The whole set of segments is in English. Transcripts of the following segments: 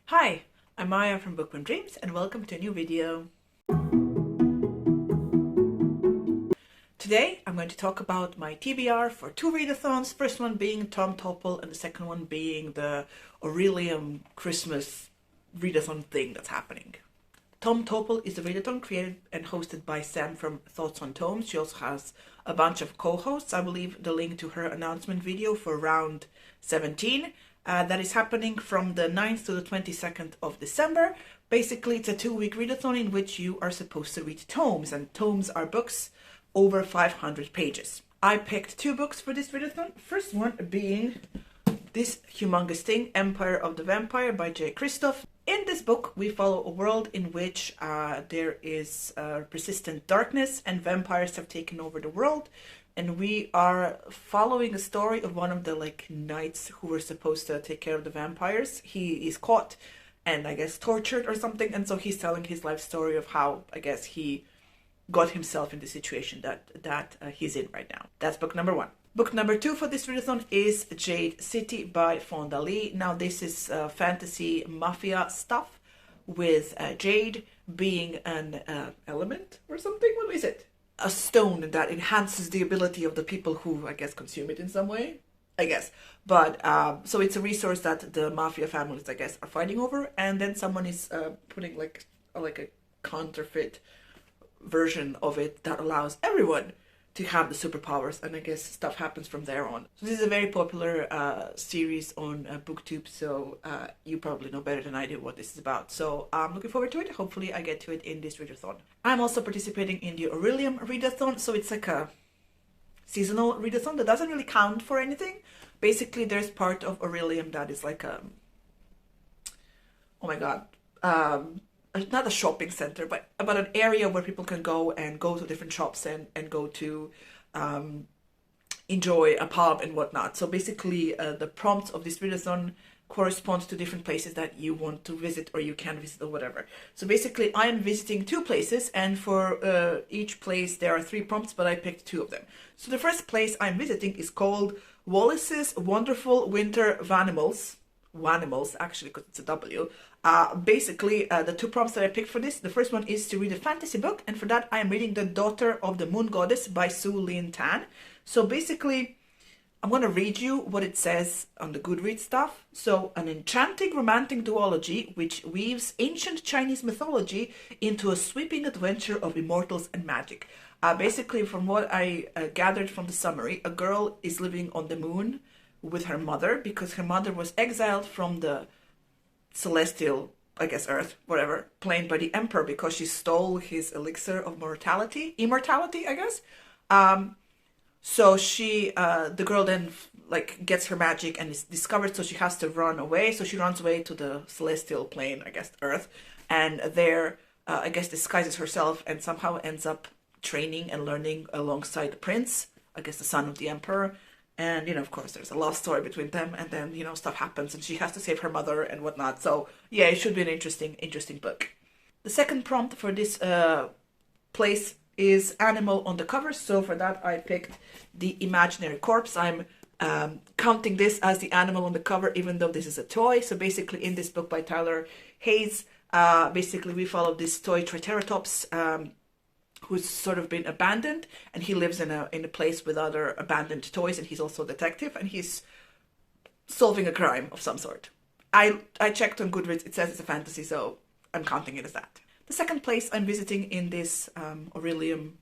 Hi, I'm Maya from Bookworm Dreams and welcome to a new video. Today I'm going to talk about my TBR for two readathons, first one being Tome Topple and the second one being the Orilium Christmas readathon thing that's happening. Tome Topple is a readathon created and hosted by Sam from Thoughts on Tomes. She also has a bunch of co-hosts. I will leave the link to her announcement video for round 17. That is happening from the 9th to the 22nd of December. Basically, it's a 2-week readathon in which you are supposed to read tomes, and tomes are books over 500 pages. I picked two books for this readathon. First one being this humongous thing, Empire of the Vampire by J. Christoph. In this book, we follow a world in which there is persistent darkness and vampires have taken over the world. And we are following a story of one of the knights who were supposed to take care of the vampires. He is caught and I guess tortured or something. And so he's telling his life story of how I guess he got himself in the situation that he's in right now. That's book number one. Book number two for this readathon is Jade City by Fonda Lee. Now this is fantasy mafia stuff with Jade being an element or something. What is it? A stone that enhances the ability of the people who, I guess, consume it in some way. I guess. But so it's a resource that the mafia families, I guess, are fighting over. And then someone is putting like a counterfeit version of it that allows everyone to have the superpowers, and I guess stuff happens from there on. So this is a very popular series on BookTube, so you probably know better than I do what this is about. So I'm looking forward to it. Hopefully I get to it in this readathon. I'm also participating in the Orilium readathon, so it's like a seasonal readathon that doesn't really count for anything. Basically, there's part of Orilium that is like a, oh my god, not a shopping center, but about an area where people can go to different shops and go to enjoy a pub and whatnot. So basically, the prompts of this readathon correspond to different places that you want to visit or you can visit or whatever. So basically, I am visiting two places, and for each place there are 3 prompts, but I picked 2 of them. So the first place I'm visiting is called Wallace's Wonderful Winter Vanimals. Wanimals, actually, because it's a W. Basically, the 2 prompts that I picked for this, the first one is to read a fantasy book, and for that I am reading The Daughter of the Moon Goddess by Su Lin Tan. So basically, I'm going to read you what it says on the Goodreads stuff. So, an enchanting romantic duology which weaves ancient Chinese mythology into a sweeping adventure of immortals and magic. Basically, from what I gathered from the summary, a girl is living on the moon with her mother because her mother was exiled from the celestial, I guess Earth, whatever, plane by the Emperor because she stole his elixir of immortality, I guess. So she, the girl then gets her magic and is discovered, so she has to run away. So she runs away to the celestial plane, I guess Earth, and there, I guess disguises herself and somehow ends up training and learning alongside the prince, I guess the son of the Emperor. And, of course, there's a love story between them, and then, stuff happens, and she has to save her mother and whatnot. So, yeah, it should be an interesting book. The second prompt for this place is animal on the cover. So for that, I picked the imaginary corpse. I'm counting this as the animal on the cover, even though this is a toy. So basically, in this book by Tyler Hayes, basically we follow this toy Triceratops, who's sort of been abandoned, and he lives in a place with other abandoned toys, and he's also a detective, and he's solving a crime of some sort. I checked on Goodreads, it says it's a fantasy, so I'm counting it as that. The second place I'm visiting in this Orilium,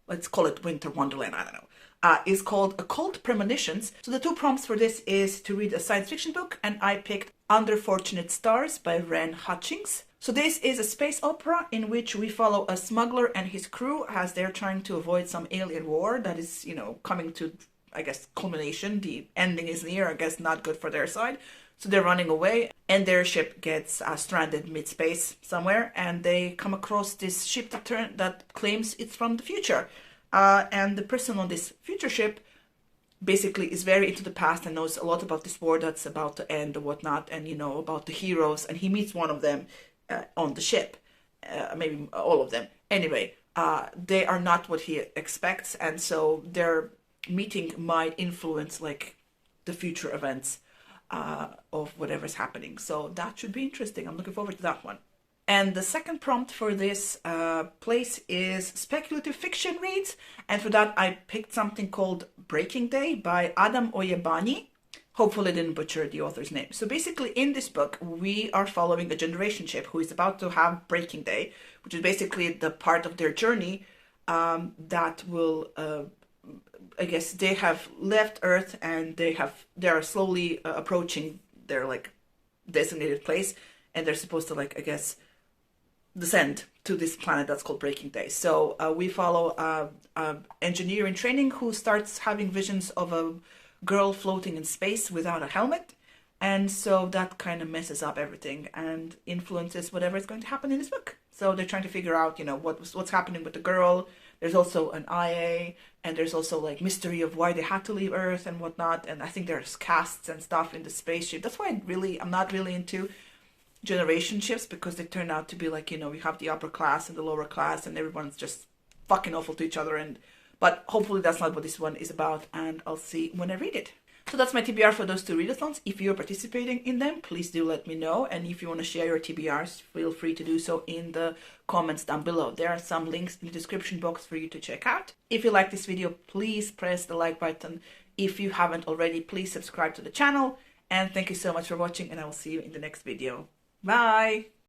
let's call it Winter Wonderland, I don't know, is called Occult Premonitions. So the 2 prompts for this is to read a science fiction book, and I picked Under Fortunate Stars by Wren Hutchings. So this is a space opera in which we follow a smuggler and his crew as they're trying to avoid some alien war that is, coming to, I guess, culmination. The ending is near, I guess not good for their side. So they're running away, and their ship gets stranded mid-space somewhere, and they come across this ship that claims it's from the future. And the person on this future ship basically is very into the past and knows a lot about this war that's about to end or whatnot, and, about the heroes, and he meets one of them on the ship, maybe all of them. Anyway, they are not what he expects, and so their meeting might influence the future events of whatever's happening. So that should be interesting. I'm looking forward to that one. And the second prompt for this place is speculative fiction reads. And for that, I picked something called Breaking Day by Adam Oyebani. Hopefully I didn't butcher the author's name. So basically in this book, we are following a generationship who is about to have Breaking Day, which is basically the part of their journey that will, I guess they have left Earth and they are slowly approaching their like designated place, and they're supposed to like, I guess, descend to this planet that's called Breaking Day. So we follow engineer in training who starts having visions of a girl floating in space without a helmet, and so that kind of messes up everything and influences whatever is going to happen in this book. So they're trying to figure out, you know, what's happening with the girl. There's also an IA, and there's also like mystery of why they had to leave Earth and whatnot. And I think there's casts and stuff in the spaceship. That's why I'm not really into generation ships, because they turn out to be like, you know, you have the upper class and the lower class, and everyone's just fucking awful to each other. But hopefully that's not what this one is about, and I'll see when I read it. So that's my TBR for those two readathons. If you're participating in them, please do let me know. And if you want to share your TBRs, feel free to do so in the comments down below. There are some links in the description box for you to check out. If you like this video, please press the like button. If you haven't already, please subscribe to the channel. And thank you so much for watching, and I will see you in the next video. Bye!